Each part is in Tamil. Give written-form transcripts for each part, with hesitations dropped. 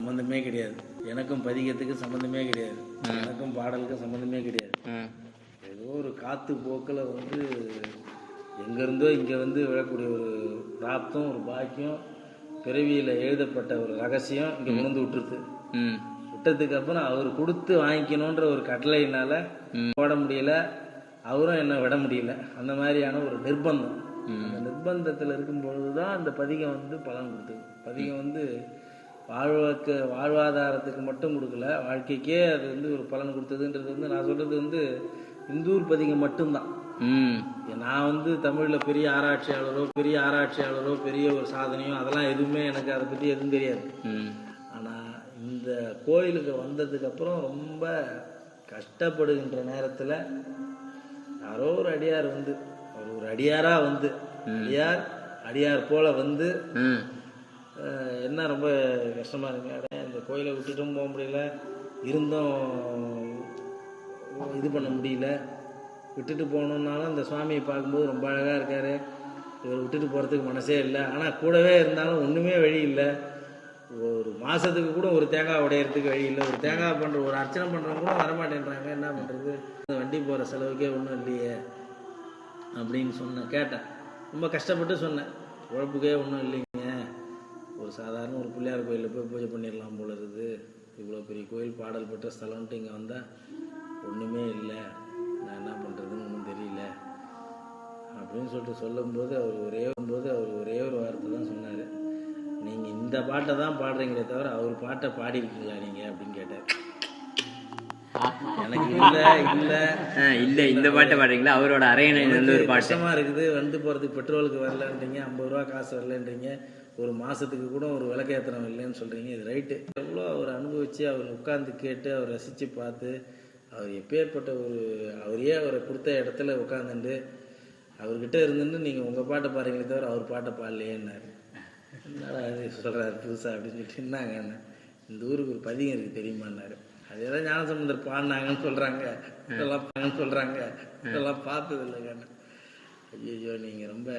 சம்மந்தமே கிடையாது. எனக்கும் பதிகத்துக்கு சம்மந்தமே கிடையாது. எனக்கும் பாடலுக்கும் சம்மந்தமே கிடையாது. ஏதோ ஒரு காற்று போக்கில் வந்து எங்கேருந்தோ இங்கே வந்து விழக்கூடிய ஒரு பிராப்தம், ஒரு பாக்கியம், பிறவியில் எழுதப்பட்ட ஒரு ரகசியம் இங்கே கொண்டு விட்டுருது. விட்டதுக்கு அப்புறம் அவர் கொடுத்து வாங்கிக்கணுன்ற ஒரு கட்டளையினால போட முடியல, அவரும் என்ன விட முடியல. அந்த மாதிரியான ஒரு நிர்பந்தம். அந்த நிர்பந்தத்தில் இருக்கும்பொழுது தான் அந்த பதிகம் வந்து பலன் கொடுத்தது. பதிகம் வந்து வாழ்வாதாரத்துக்கு மட்டும் கொடுக்கல, வாழ்க்கைக்கே அது வந்து ஒரு பலன் கொடுத்ததுன்றது வந்து நான் சொல்றது வந்து இந்தூர் பதிகம் மட்டும்தான். நான் வந்து தமிழில் பெரிய ஆராய்ச்சியாளரோ பெரிய ஒரு சாதனையோ அதெல்லாம் எதுவுமே எனக்கு அதை பற்றி எதுவும் தெரியாது. ஆனால் இந்த கோயிலுக்கு வந்ததுக்கு அப்புறம் ரொம்ப கஷ்டப்படுகின்ற நேரத்தில் யாரோ ஒரு அடியார் வந்து, அவர் ஒரு அடியாராக வந்து, அடியார் போல வந்து என்ன ரொம்ப கஷ்டமாக இருக்குங்க, இந்த கோயிலை விட்டுட்டும் போக முடியல, இருந்தும் இது பண்ண முடியல, விட்டுட்டு போகணுன்னாலும் இந்த சுவாமியை பார்க்கும்போது ரொம்ப அழகாக இருக்கார், இவர் விட்டுட்டு போகிறதுக்கு மனசே இல்லை, ஆனால் கூடவே இருந்தாலும் ஒன்றுமே வழி இல்லை, ஒரு மாதத்துக்கு கூட ஒரு தேங்காய் உடையிறதுக்கு வழி இல்லை, ஒரு தேங்காய் பண்ணுற ஒரு அர்ச்சனை பண்ணுறவங்க கூட வரமாட்டேன்றாங்க, என்ன பண்ணுறது, வண்டி போகிற செலவுக்கே ஒன்றும் இல்லையே அப்படின்னு கேட்டேன். ரொம்ப கஷ்டப்பட்டு சொன்னேன், உழைப்புக்கே ஒன்றும் இல்லைங்க, ஒரு சாதாரண ஒரு பிள்ளையார் கோயிலில் போய் பூஜை பண்ணிடலாம் போல இருக்குது, இவ்வளோ பெரிய கோயில் பாடல் பெற்ற ஸ்தலம்ன்ட்டு இங்கே வந்தால் ஒன்றுமே இல்லை, நான் என்ன பண்ணுறதுன்னு ஒன்றும் தெரியல அப்படின்னு சொல்லிட்டு சொல்லும்போது அவர் ஒரே ஒரு வார்த்தை தான் சொன்னார், நீங்கள் இந்த பாட்டை தான் பாடுறீங்களே தவிர அவர் பாட்டை பாடிருக்கீங்களா நீங்கள் அப்படின்னு கேட்டார். எனக்கு இல்லை இந்த பாட்டை பாடுறீங்களா, அவரோட அரையணை ஒரு கஷ்டமாக இருக்குது, வந்து போகிறதுக்கு பெட்ரோலுக்கு வரலன்றீங்க, 50 ரூபா காசு வரலன்றீங்க, ஒரு மாதத்துக்கு கூட ஒரு விளக்கேத்திரம் இல்லைன்னு சொல்கிறீங்க, இது ரைட்டு. எவ்வளோ அவர் அனுபவித்து அவர் உட்காந்து கேட்டு அவர் ரசித்து பார்த்து அவர் எப்பேற்பட்ட அவரையே அவரை கொடுத்த இடத்துல உட்காந்துட்டு அவர்கிட்ட இருந்துட்டு நீங்கள் உங்கள் பாட்டை பாருங்களே தவிர அவர் பாட்டை பாடலையேன்னாரு. என்னடா அது சொல்கிறாரு புதுசாக அப்படின்னு சொல்லிட்டு, என்னங்க இந்த ஊருக்கு ஒரு பதிகம் இருக்குது தெரியுமான்னாரு. அது ஏதாவது ஞானசம்பந்தர் பாடினாங்கன்னு சொல்கிறாங்க, இதெல்லாம் பார்த்தது இல்லைங்க. ஐயோ நீங்கள் ரொம்ப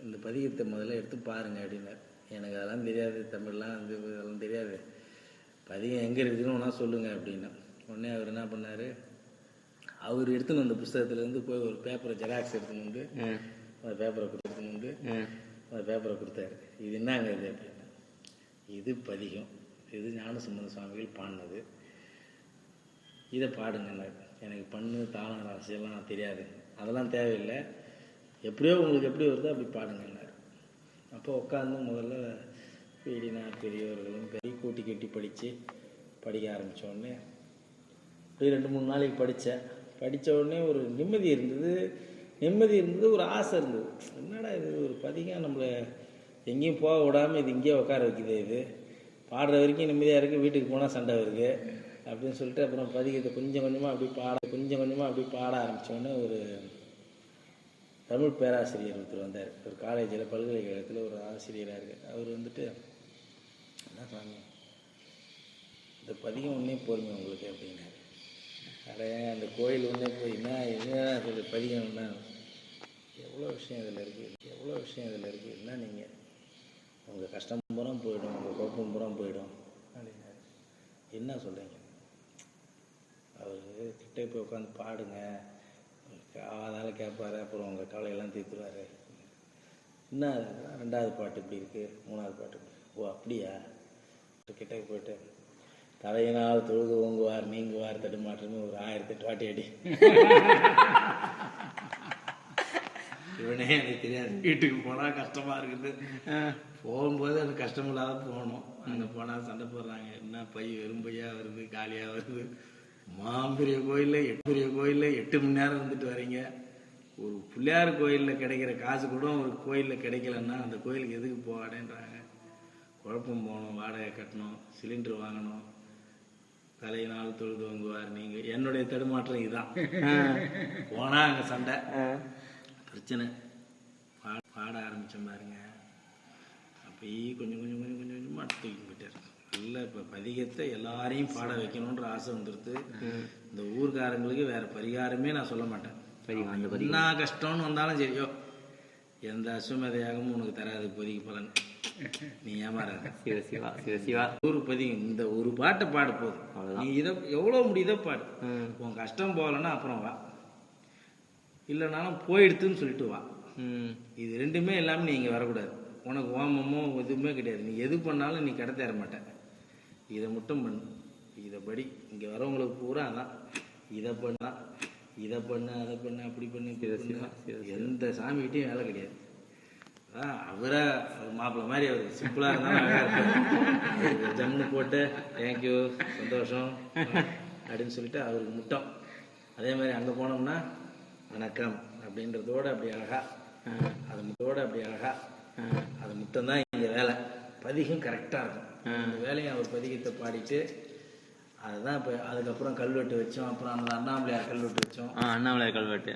இந்த பதிகத்தை முதல்ல எடுத்து பாருங்க அப்படின்னாரு. எனக்கு அதெல்லாம் தெரியாது, தமிழ்லாம் வந்து அதெல்லாம் தெரியாது, பதிகம் எங்கே இருக்குதுன்னு ஒன்றா சொல்லுங்கள் அப்படின்னு. உடனே அவர் என்ன பண்ணார், அவர் எடுத்துன்னு வந்த புஸ்தகத்துலேருந்து போய் ஒரு பேப்பரை ஜெராக்ஸ் எடுத்துன்னு வந்து அந்த பேப்பரை கொடுத்தாரு. இது என்னங்க இது அப்படின்னா, இது பதிகம், இது ஞானசம்பந்த சுவாமிகள் பாடினது, இதை பாடுங்கன்னாரு. எனக்கு பண்ணு தாளம் ராசியெல்லாம் தெரியாது, அதெல்லாம் தேவையில்லை, எப்படியோ உங்களுக்கு எப்படி வருதோ அப்படி பாடுங்கன்னாரு. அப்போ உட்காந்து முதல்ல பீடினார் பெரியவர்களும் கூட்டி கட்டி படிக்க ஆரம்பித்தோடனே இப்படி 2-3 நாளைக்கு படித்த உடனே ஒரு நிம்மதி இருந்தது, ஒரு ஆசை இருந்தது. என்னடா இது ஒரு பதிகம் நம்மளை எங்கேயும் போக விடாமல் இது இங்கேயே உட்கார வைக்குது, இது பாடுற வரைக்கும் நிம்மதியாக இருக்குது, வீட்டுக்கு போனால் சண்டை வருது அப்படின்னு சொல்லிட்டு அப்புறம் பதிகத்தை கொஞ்சம் கொஞ்சமாக அப்படி பாட ஆரம்பித்தோடனே ஒரு தமிழ் பேராசிரியர் ஒருத்தர் வந்தார். ஒரு காலேஜில் பல்கலைக்கழகத்தில் ஒரு ஆசிரியராக இருக்கார். அவர் வந்துட்டு, என்ன சாமி இந்த பதிகம் ஒன்றே போருங்க உங்களுக்கு அப்படின்னாரு. அந்த கோயில் ஒன்றே போய் என்ன சொல்லி பதிகம்னா எவ்வளோ விஷயம் இதில் இருக்குது, என்ன நீங்கள் உங்கள் கஷ்டம் பூரா போயிடும், உங்கள் குழப்பம் பூரா போயிடும் அப்படின்னாரு. என்ன சொல்கிறீங்க, அவர் கிட்டே போய் உட்காந்து பாடுங்க, அதனால் கேட்பாரு, அப்புறம் உங்கள் கவலையெல்லாம் தீர்த்துருவார். என்ன 2வது பாட்டு இப்படி இருக்குது, 3வது பாட்டு, ஓ அப்படியா, கிட்டே போய்ட்டு தலையினால் தொழுது ஓங்குவார் நீங்குவார் தடுமாற்றமே ஒரு 1008 வாட்டி அடி. இவனே எனக்கு தெரியாது, வீட்டுக்கு போனால் கஷ்டமாக இருக்குது, போகும்போது அது கஷ்டம் இல்லாத போகணும், அங்கே போனால் சண்டை போடுறாங்க, என்ன வெறும் பையாக வருது, காலியாக வருது, மாம்பெரிய கோயிலில் 8 மணி நேரம் இருந்துட்டு வரீங்க, ஒரு பிள்ளையார் கோயிலில் கிடைக்கிற காசு கூட ஒரு கோயிலில் கிடைக்கலன்னா அந்த கோயிலுக்கு எதுக்கு போவாடேன்றாங்க. குழப்பம் போகணும், வாடகை கட்டணும், சிலிண்டர் வாங்கணும், தலையினால் தொழுது வாங்குவார் நீங்கள், என்னுடைய தடுமாற்றம் இதுதான். போனால் அங்கே சண்டை பிரச்சனை, பாட ஆரம்பித்த பாருங்க, அப்படியே கொஞ்சம் கொஞ்சமாக தூக்கி போயிட்டார். நல்ல இப்போ பதிகத்தை எல்லாரையும் பாட வைக்கணுன்ற ஆசை வந்துடுது. இந்த ஊர்காரங்களுக்கு வேறு பரிகாரமே நான் சொல்ல மாட்டேன். என்ன கஷ்டம்னு வந்தாலும் சரியோ, எந்த அசுமதையாகவும் உனக்கு தராது இப்போதைக்கு பலன். நீ ஏமாறாத. சிவ சிவா சிவ சிவா. ஒரு பதிகம் இந்த ஒரு பாட்டை பாடு போதும். நீ இதை எவ்வளோ முடியுதோ பாடு. உன் கஷ்டம் போகலன்னா அப்புறம் வா, இல்லைனாலும் போயிடுத்துன்னு சொல்லிட்டு வா. இது ரெண்டுமே இல்லாமல் நீ இங்கே வரக்கூடாது. உனக்கு ஓமமோ எதுவுமே கிடையாது. நீ எது பண்ணாலும் நீ கடை தேர மாட்டேன். இதை மட்டும் பண்ணு. இதை படி. இங்கே வரவங்களுக்கு பூரா அதான், இதை பண்ணா இதை பண்ணு அதை பண்ணு அப்படி பண்ணு எந்த சாமிகிட்டையும் வேலை கிடையாது. அவரை மாப்பிள்ளை மாதிரி அவர் சிம்பிளாக இருந்தாலும் அழகாக இருப்பார். ஜம்னு போட்டு தேங்க்யூ சந்தோஷம் அப்படின்னு சொல்லிட்டு அவருக்கு முட்டம். அதே மாதிரி அங்கே போனோம்னா வணக்கம் அப்படின்றதோடு அப்படி அழகா, அது முட்டோடு அப்படி அழகா, அது முட்டம்தான் இங்கே வேலை. பதிகம் கரெக்டாக இருக்கும். இந்த வேலையை அவர் பதிகத்தை பாடிட்டு அதுதான் இப்போ அதுக்கப்புறம் கல்வெட்டு வச்சோம். அப்புறம் அந்த அண்ணாமலையார் கல்வெட்டு வச்சோம். அண்ணாமலையார் கல்வெட்டு,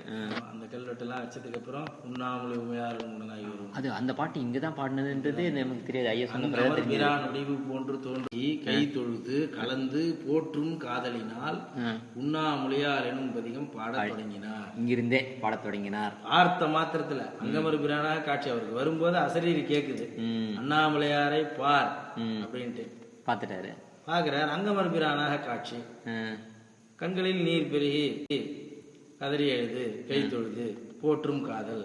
அந்த கல்வெட்டுலாம் வச்சதுக்கப்புறம் உண்ணாமலை உமையார் உடனாகி வரும். அது அந்த பாட்டு இங்கே தான் பாடினதுன்றது நமக்கு தெரியாது. ஐயா சொன்ன பிரான் வடிவு போன்று தோன்றி கை தொழுது கலந்து போற்றும் காதலினால் உண்ணாமலையார் எனும் பதிகம் பாட தொடங்கினார். இங்கிருந்தே பாட தொடங்கினார். பார்த்த மாத்திரத்துல அங்கமரு பிரானாக காட்சி அவருக்கு வரும்போது அசரீரி கேக்குது, அண்ணாமலையாரை பார் அப்படின்ட்டு பார்த்துட்டாரு. பார்க்கிறார். அங்கமர்பிரானாக காட்சி. கண்களில் நீர் பெருகி கதறி எழுது கை தொழுது போற்றும் காதல்.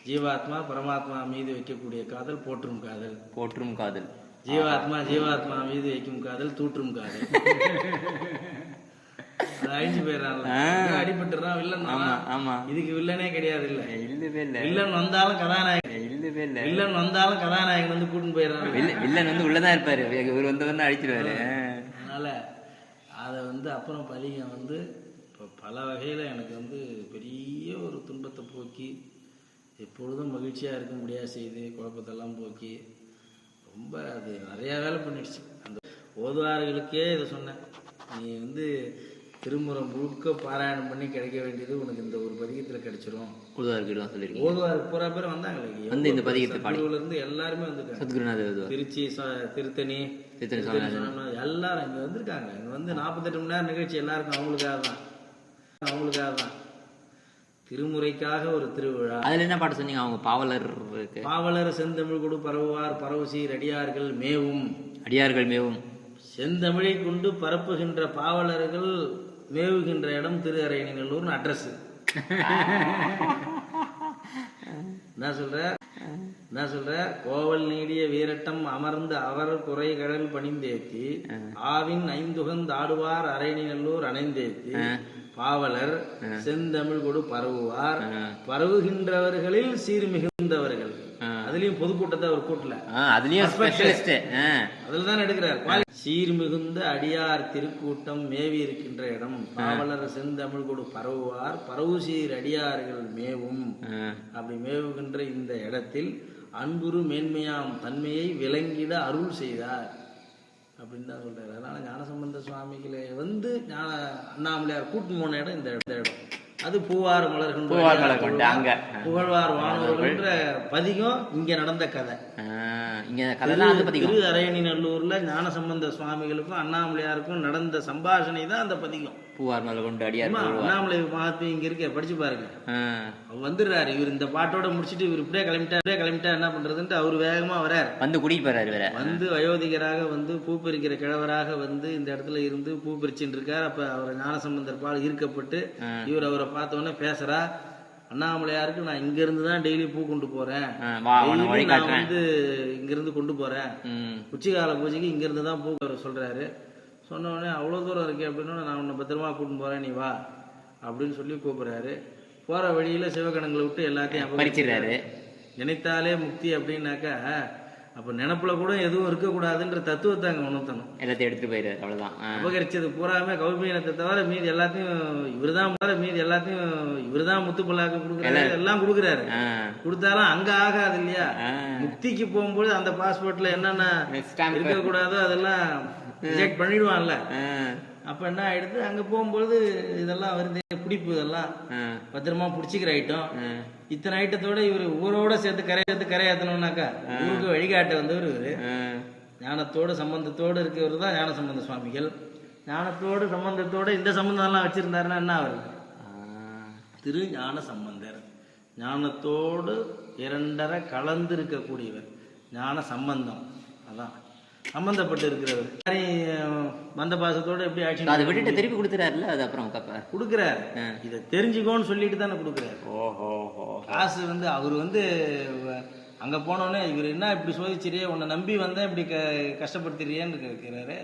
ஜீவாத்மா பரமாத்மா மீது வைக்கக்கூடிய காதல் போற்றும் காதல். போற்றும் காதல். ஜீவாத்மா மீது வைக்கும் காதல் தூற்றும் காதல். அழிஞ்சு போயிடறான்ல, அடிபட்டுறான் வில்லன். இதுக்கு வில்லனே கிடையாது. இல்ல வில்லன் வந்தாலும் கதாநாயகன், வில்லன் வந்தாலும் கதாநாயகன் வந்து கூட்டின்னு போயிடறான். வில்லன் வந்து உள்ளதான் இருப்பாரு, இவர் வந்து அழிச்சிருவாரு. அதனால அதை வந்து அப்புறம் பதிகம் வந்து இப்போ பல வகையில் எனக்கு வந்து பெரிய ஒரு துன்பத்தை போக்கி எப்பொழுதும் மகிழ்ச்சியாக இருக்க முடியாது செய்து குழப்பத்தெல்லாம் போக்கி ரொம்ப அது நிறையா வேலை பண்ணிடுச்சு. அந்த ஓதுவார்களுக்கே இதை சொன்னேன், நீ வந்து திருமுறை முழுக்க பாராயணம் பண்ணி கிடைக்க வேண்டியது உனக்கு இந்த ஒரு பதிகத்தில் கிடைச்சிரும். ஓதுவாருக்கு பூரா பேர் வந்தாங்களே வந்து இந்த பதிகத்தை பாடில இருந்து எல்லாருமே வந்துருக்காங்க. சத்குருநாதர் திருச்சி திருத்தணி எல்லாரும் இங்கே வந்திருக்காங்க. இங்கே வந்து 48 மணி நேரம் நிகழ்ச்சி எல்லாருக்கும் அவங்களுக்காக தான் திருமுறைக்காக ஒரு திருவிழா. அதுல என்ன பாட்டு சொன்னீங்க? அவங்க பாவலர் செந்தமிழ் கொடு பரவுவார் பரவுசீர் அடியார்கள் மேவும் செந்தமிழை கொண்டு பரப்புகின்ற பாவலர்கள் மேவுகின்ற இடம் திரு அரையணிநல்லூர்னு அட்ரஸ். என்ன சொல்ற கோவல் நீடிய வீரட்டம் அமர்ந்து அவர் குறை கடல் பணிந்தேத்தி ஆவின் ஐந்துகந்தாடுவார் அரையணிநல்லூர் அணைந்தேத்தி பாவலர் செந்தமிழ் கொடு பரவுவார் பரவுகின்றவர்களில் சீர் மிகுந்தவர்கள். அதுலயும் பொதுக்கூட்டத்தை அவர் கூட்டல, அதுலதான் எடுக்கிறார். சீர் மிகுந்த அடியார் திருக்கூட்டம் மேவி இருக்கின்ற இடம் பாவலர் செந்தமிழ் கொடு பரவுவார் பரவு சீர் அடியார்கள் மேவும். அப்படி மேவுகின்ற இந்த இடத்தில் அன்புரு மேன்மையாம் தன்மையை விளங்கிட அருள் செய்தார் அப்படின்னு தான் சொல்றாரு. அதனால ஞானசம்பந்த சுவாமிகளை வந்து அண்ணாமலையார் கூட்டு போன இடம் இந்த இடம். அது பூவார் மலர்கின்ற புகழ்வார் வானவர்கள்ன்ற பதிகம் இங்க நடந்த கதை. திரு அரையணிநல்லூர்ல ஞானசம்பந்த சுவாமிகளுக்கும் அண்ணாமலையாருக்கும் நடந்த சம்பாஷணை தான் அந்த பதிகம். பூவார் மலர் கொண்டு அடியார் அண்ணாமலை மகாத்மா இங்க இருக்க படிச்சு பாருங்க. அவர் வந்துடுறாரு. இவர் இந்த பாட்டோட முடிச்சுட்டு இவர் இப்படியே கிளம்பிட்டா என்ன பண்றதுன்ட்டு அவரு வேகமா வர்றாரு. வந்து கூட்டிட்டு போறாரு. வந்து வயோதிகராக வந்து பூ பறிக்கிற கிழவராக வந்து இந்த இடத்துல இருந்து பூ பறிச்சுட்டு இருக்காரு. அப்ப அவர் ஞானசம்பந்தர் பால் ஈர்க்கப்பட்டு இவர் அவரை பார்த்த உடனே பேசுறா, அண்ணாமலையாருக்கு நான் இங்க இருந்து தான் டெய்லி பூ கொண்டு போறேன், நான் வந்து இங்க இருந்து கொண்டு போறேன், உச்சிகால பூஜைக்கு இங்க இருந்து தான் பூ சொல்றாரு. சொன்ன உடனே அவ்வளோ தூரம் இருக்கே அப்படின்னா நான் உன்னை பத்திரமா கூட்டின்னு போறேன் நீ வா அப்படின்னு சொல்லி கூப்பிடுறாரு. போற வழியில சிவகணங்களை விட்டு எல்லாத்தையும் அபகரிச்சிடறாரு. நினைத்தாலே முக்தி அப்படின்னாக்கா அப்ப நினப்புல கூட எதுவும் இருக்கக்கூடாதுன்ற தத்துவத்தை அங்க உணர்த்தணும். எல்லாத்தையும் எடுத்துட்டு போயிடுறாரு. அவ்வளவுதான். அபகரிச்சது பூராமே கௌபீனத்தை தவிர மீதி எல்லாத்தையும் இவருதான் முத்துப்பல்லாக்கு கொடுக்குறாரு, எல்லாம் கொடுக்குறாரு. கொடுத்தாலும் அங்க ஆகாது இல்லையா? முக்திக்கு போகும்போது அந்த பாஸ்போர்ட்ல என்னென்ன இருக்கக்கூடாதோ அதெல்லாம் ரிஜெக்ட் பண்ணிடுவான்ல. அப்ப என்ன ஆயிடுது, அங்க போகும்போது இதெல்லாம் வருது பிடிப்பு, இதெல்லாம் பத்திரமா பிடிச்சிக்கிற ஐட்டம். இத்தனை ஐட்டத்தோட இவரு ஊரோட சேர்த்து கரையாத்தணும்னாக்கா ஊருக்கு வழிகாட்ட வந்தவர் இவரு. ஞானத்தோடு சம்பந்தத்தோடு இருக்கவர் தான் ஞான சம்பந்த சுவாமிகள். ஞானத்தோடு சம்பந்தத்தோட இந்த சம்பந்தம் எல்லாம் வச்சிருந்தாருன்னா என்ன வருது? திரு ஞான சம்பந்தர் ஞானத்தோடு இரண்டரை கலந்து இருக்கக்கூடியவர். ஞான சம்பந்தம், அதான் சம்பந்தப்பட்டு இருக்கிறவர். வந்த பாசத்தோடு எப்படி ஆக்ஷன் அதை விட்டுட்டு திருப்பி கொடுத்துறாருல, அது அப்புறம் கொடுக்குறாரு. இதை தெரிஞ்சுக்கோன்னு சொல்லிட்டு தானே கொடுக்குறாரு. ஓஹோ, காசு வந்து அவர் வந்து அங்கே போனோடனே இவர் என்ன இப்படி சோதிச்சிரியே, உன்னை நம்பி வந்தேன் இப்படி கஷ்டப்படுத்திடுறியேன்னு கேட்குறாரு.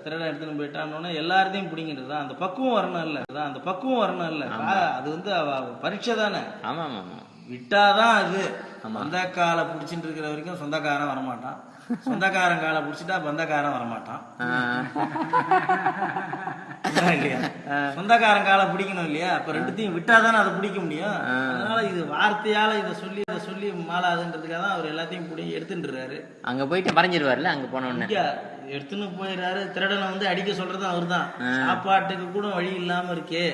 திருட எடுத்துன்னு போயிட்டான்னொன்னே எல்லாத்தையும் பிடிங்கிட்டு அந்த பக்குவம் வரணும் இல்லை, அந்த பக்குவம் வரணும் இல்லை. அது வந்து பரீட்சை தானே. ஆமாம் ஆமாம். விட்டாதான் அது. அந்த காலை பிடிச்சிட்டு இருக்கிற வரைக்கும் சொந்தக்காரன் வரமாட்டான், சொந்தக்காரன் காலை பிடிச்சிட்டா பந்தக்காரன் வரமாட்டான் இல்லையா? சொந்தக்காரன் காலை பிடிக்கணும் இல்லையா? அப்ப ரெண்டுத்தையும் விட்டாதானே அதை பிடிக்க முடியும். அதனால இது வார்த்தையால இதை சொல்லி மாலாதுன்றதுக்காக தான் அவர் எல்லாத்தையும் பிடிச்சி எடுத்துட்டுறாரு. அங்க போயிட்டு மறைஞ்சிருவாருல்ல, அங்க போனோன்னு எடுத்துன்னு போயிடுறாரு. திருடனை வந்து அடிக்க சொல்றது அவர் தான். சாப்பாட்டுக்கு கூட வழி இல்லாம இருக்கே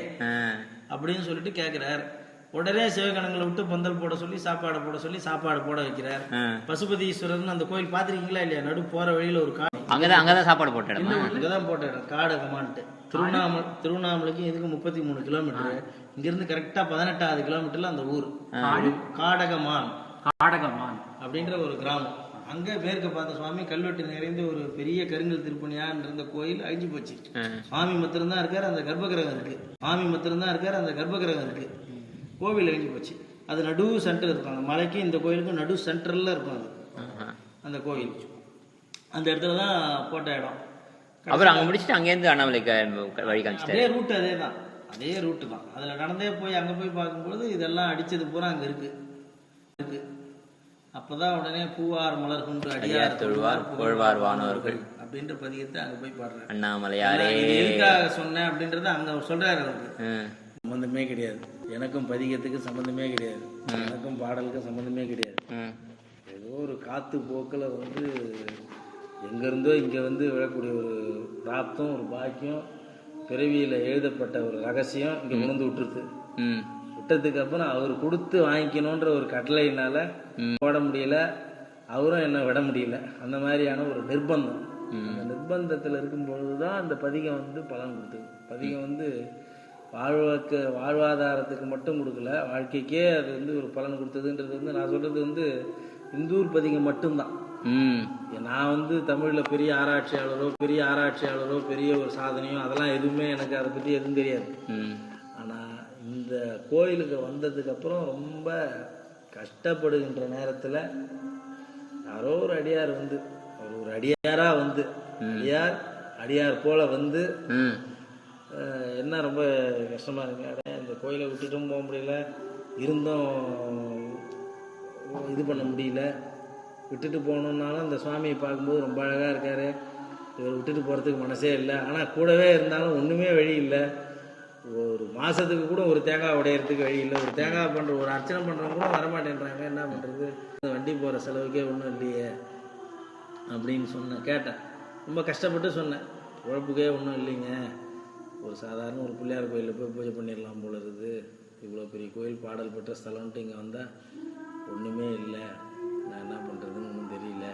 அப்படின்னு சொல்லிட்டு கேட்கிறாரு. உடனே சிவகணங்களை விட்டு பந்தல் போட சொல்லி சாப்பாடு போட வைக்கிறார். பசுபதி ஈஸ்வரர்னு அந்த கோயில் பாத்திருக்கீங்களா இல்லையா? நடு போற வழியில ஒரு காடு, அங்கதான் சாப்பாடு போட்ட இடம், அங்கதான் போட்ட இடம் காடகமான்ட்டு. திருவண்ணாமலைக்கு இதுக்கு 33 கிலோமீட்டர். இங்கிருந்து கரெக்டா 18வது கிலோமீட்டர்ல அந்த ஊர் காடகமான் அப்படின்ற ஒரு கிராமம். அங்க மேற்க பார்த்த சுவாமி கல்வெட்டு நிறைந்த ஒரு பெரிய கருங்கல் திருப்பணியான் இருந்த கோயில் அழிஞ்சு போச்சு. சுவாமி மாத்திரம்தான் இருக்காரு, அந்த கர்ப்பகிரகம் இருக்கு. கோவில் அழிஞ்சு போச்சு. அது நடு சென்டர் இருக்கும். அந்த மலைக்கு இந்த கோயிலுக்கும் நடு சென்டர்ல இருக்கும் அது அந்த கோயில். அந்த இடத்துல தான் போட்ட இடம். அப்புறம் அங்க முடிச்சுட்டு அங்கேருந்து அண்ணாமலைக்கு வழி காமிச்சிட்டாரு. அதே ரூட்டு தான். அதுல நடந்தே போய் அங்க போய் பார்க்கும்போது இதெல்லாம் அடிச்சது பூரா அங்க இருக்கு. அப்பதான் உடனே பூவார் மலர் கொண்டு அடியார் தொழுவார் புகழ்வார் வானவர்கள் அப்படின்ற பதிகத்தை அங்க போய் பாடுறாரு. அண்ணாமலையாரே எதுக்காக சொன்னேன் அப்படின்றத அங்க சொல்றாரு. அவருக்கு சம்பந்தமே கிடையாது, எனக்கும் பதிகத்துக்கு சம்பந்தமே கிடையாது, எனக்கும் பாடலுக்கும் சம்பந்தமே கிடையாது. ஏதோ ஒரு காத்து போக்கில் வந்து எங்கேருந்தோ இங்கே வந்து விழக்கூடிய ஒரு பிராப்தம், ஒரு பாக்கியம், பிறவியில் எழுதப்பட்ட ஒரு ரகசியம் இங்கே உணர்ந்து விட்டுருது. விட்டதுக்கு அப்புறம் அவர் கொடுத்து வாங்கிக்கணுன்ற ஒரு கட்டளையினால போட முடியல, அவரும் என்ன விட முடியல. அந்த மாதிரியான ஒரு நிர்பந்தம். அந்த நிர்பந்தத்தில் இருக்கும்பொழுது தான் அந்த பதிகம் வந்து பலன் கொடுத்தது. பதிகம் வந்து வாழ்வாதாரத்துக்கு மட்டும் கொடுக்கல, வாழ்க்கைக்கே அது வந்து ஒரு பலன் கொடுத்ததுன்றது வந்து நான் சொல்றது வந்து இந்தூர் பதிகம் மட்டும்தான். நான் வந்து தமிழ்ல பெரிய ஆராய்ச்சியாளரோ பெரிய ஒரு சாதனையோ அதெல்லாம் எதுவுமே எனக்கு அதை பத்தி எதுவும் தெரியாது. ஆனா இந்த கோயிலுக்கு வந்ததுக்கு அப்புறம் ரொம்ப கஷ்டப்படுகின்ற நேரத்துல யாரோ ஒரு அடியார் வந்து ஒரு அடியாரா வந்து அடியார் போல வந்து என்ன ரொம்ப கஷ்டமா இருக்கு, இந்த கோயிலை விட்டுட்டும் போக முடியல, இருந்தும் இது பண்ண முடியல, விட்டுட்டு போகணுன்னாலும் இந்த சுவாமியை பார்க்கும்போது ரொம்ப அழகாக இருக்கார், இவர் விட்டுட்டு போகிறதுக்கு மனசே இல்லை, ஆனால் கூடவே இருந்தாலும் ஒன்றுமே வழி இல்லை, ஒரு மாதத்துக்கு கூட ஒரு தேங்காய் உடையிறதுக்கு வழி இல்லை, ஒரு தேங்காய் பண்ணுற ஒரு அர்ச்சனை பண்ணுறவங்க கூட வரமாட்டேன்றாங்க, என்ன பண்ணுறது, வண்டி போகிற செலவுக்கே ஒன்றும் இல்லையே அப்படின்னு கேட்டேன். ரொம்ப கஷ்டப்பட்டு சொன்னேன், உழைப்புக்கே ஒன்றும் இல்லைங்க, ஒரு சாதாரண ஒரு பிள்ளையார் கோயிலில் போய் பூஜை பண்ணிடலாம் போல இருக்குது, இவ்வளோ பெரிய கோயில் பாடல் பெற்ற ஸ்தலம்ன்ட்டு இங்கே வந்தால் ஒன்றுமே இல்லை, நான் என்ன பண்ணுறதுன்னு ஒன்றும் தெரியல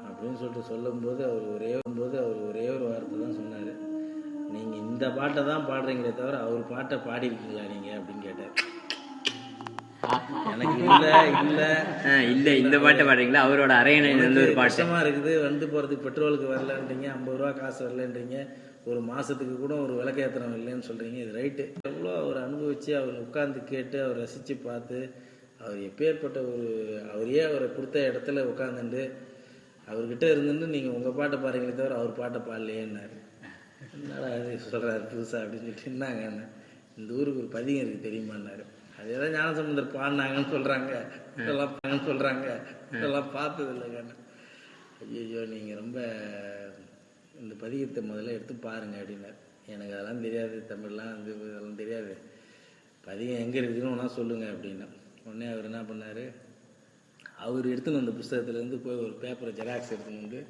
அப்படின்னு சொல்லிட்டு சொல்லும்போது அவர் ஒரே ஒரு வார்த்தை தான் சொன்னார், நீங்கள் இந்த பாட்டை தான் பாடுறீங்களே தவிர அவர் பாட்டை பாடிருக்கீங்களா நீங்கள் அப்படின்னு கேட்டார். எனக்கு இல்லை இந்த பாட்டை பாடுறீங்களா, அவரோட அரையணை ஒரு கஷ்டமா இருக்குது, வந்து போகிறதுக்கு பெட்ரோலுக்கு வரலன்றீங்க, 50 ரூபா காசு வரலன்றீங்க, ஒரு மாதத்துக்கு கூட ஒரு விளக்கேத்திரம் இல்லைன்னு சொல்கிறீங்க, இது ரைட்டு. எவ்வளோ அவர் அனுபவித்து அவர் உட்காந்து கேட்டு அவர் ரசித்து பார்த்து அவர் எப்பேற்பட்ட அவரையே அவரை கொடுத்த இடத்துல உட்காந்துட்டு அவர்கிட்ட இருந்துட்டு நீங்கள் உங்கள் பாட்டை பாருங்களே தவிர அவர் பாட்டை பாடலையேன்னாரு. என்னடா அது சொல்கிறாரு புதுசாக அப்படின்னு சொல்லிட்டு, என்னங்க இந்த ஊருக்கு ஒரு பதிகம் இருக்குது தெரியுமான்னாரு. அதே தான் ஞானசம்பந்தர் பாடினாங்கன்னு சொல்கிறாங்க, இதெல்லாம் பார்த்தது இல்லைங்க. ஐயோ நீங்கள் ரொம்ப இந்த பதிகத்தை முதல்ல எடுத்து பாருங்க அப்படின்னாரு. எனக்கு அதெல்லாம் தெரியாது, தமிழ்லாம் இதெல்லாம் தெரியாது, பதிகம் எங்கே இருக்குதுன்னு ஒன்றா சொல்லுங்கள் அப்படின்னா. உடனே அவர் என்ன பண்ணார், அவர் எடுத்துன்னு வந்த புஸ்தகத்துலேருந்து போய் ஒரு பேப்பரை ஜெராக்ஸ் எடுத்துன்னு வந்து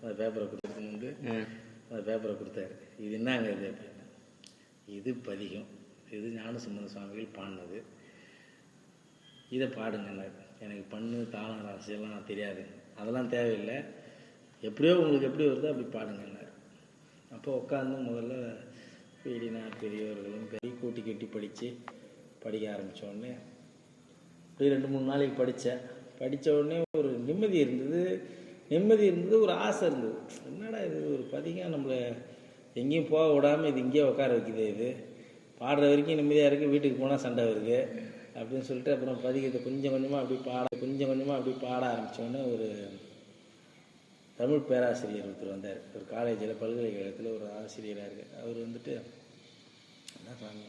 அந்த பேப்பரை கொடுத்தாரு. இது என்னங்க இது அப்படின்னா, இது பதிகம், இது ஞானசம்பந்த சுவாமிகள் பாடினது, இதை பாடுங்கன்னாரு. எனக்கு பண்ணு தாளம் ராசியெல்லாம் தெரியாது, அதெல்லாம் தேவையில்லை, எப்படியோ உங்களுக்கு எப்படி வருதோ அப்படி பாடுங்கன்னாரு. அப்போ உட்காந்து முதல்ல பீடினார் பெரியவர்களும் கூட்டி கட்டி படிக்க ஆரம்பித்தோடனே இப்படி 2-3 நாளைக்கு படித்த உடனே ஒரு நிம்மதி இருந்தது, ஒரு ஆசை இருந்தது. என்னடா இது ஒரு பதிகம் நம்மளை எங்கேயும் போக விடாமல் இது இங்கேயே உட்கார வைக்குது, இது பாடுற வரைக்கும் நிம்மதியாக இருக்குது, வீட்டுக்கு போனால் சண்டை வருது அப்படின்னு சொல்லிட்டு அப்புறம் பதிகத்தை கொஞ்சம் கொஞ்சமாக அப்படி பாட ஆரம்பித்தோடனே ஒரு தமிழ் பேராசிரியர் ஒருத்தர் வந்தார். ஒரு காலேஜில் பல்கலைக்கழகத்தில் ஒரு ஆசிரியராக இருக்குது. அவர் வந்துட்டு, என்ன சாமி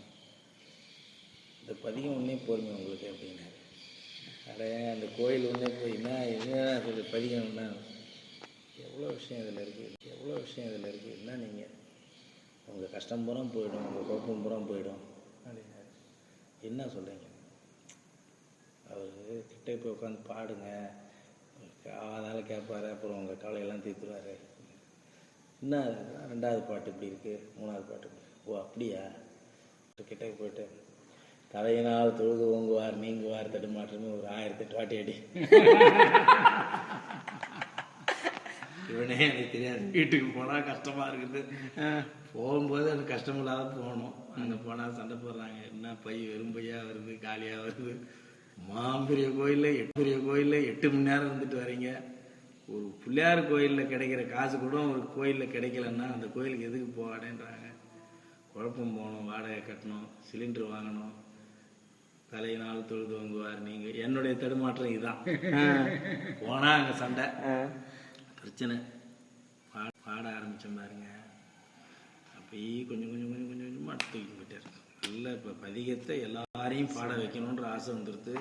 இந்த பதிகம் ஒன்றே போருங்க உங்களுக்கு அப்படின்னாரு. அட அந்த கோயில் ஒன்றே போய் என்ன சொல்லி பதிகம்னா எவ்வளோ விஷயம் இதில் இருக்குது, என்ன நீங்கள் உங்கள் கஷ்டம் பூரா போயிடும், உங்கள் குழப்பம் பூரா போயிடும் அப்படின்னாரு. என்ன சொல்கிறீங்க? அவர் கிட்டே போய் உட்காந்து பாடுங்க, அதனால் கேட்பாரு, அப்புறம் உங்கள் கவலையெல்லாம் தீர்த்துருவார். என்ன 2வது பாட்டு இப்படி இருக்குது, 3வது பாட்டு ஓ அப்படியா? கிட்டே போயிட்டு தலையினால் தொழுது ஓங்குவார் நீங்குவார் தடுமாற்றமே ஒரு 1008 வாட்டி அடி. இவனே எனக்கு தெரியாது, வீட்டுக்கு போனால் கஷ்டமாக இருக்குது, போகும்போது அது கஷ்டம் இல்லாத போகணும். அங்கே போனால் சண்டை போடுறாங்க, என்ன பை வெறும் பையாக வருது, காலியாக வருது. மாம்பெரிய கோயிலில் 8 மணி நேரம் இருந்துட்டு வரீங்க. ஒரு பிள்ளையார் கோயிலில் கிடைக்கிற காசு கூட ஒரு கோயிலில் கிடைக்கலன்னா அந்த கோயிலுக்கு எதுக்கு போவாடேன்றாங்க. குழப்பம் போகணும், வாடகை கட்டணும், சிலிண்டர் வாங்கணும், தலையினால் தொழுது வாங்குவார் நீங்கள். என்னுடைய தடுமாற்றம் இதுதான். போனால் அங்கே சண்டை பிரச்சனை. பாட ஆரம்பித்தேன் பாருங்க, அப்படியே கொஞ்சம் கொஞ்சமாக தூக்கி போயிட்டார். நல்லா இப்போ பதிகத்தை எல்லாரையும் பாட வைக்கணுன்ற ஆசை வந்துடுது.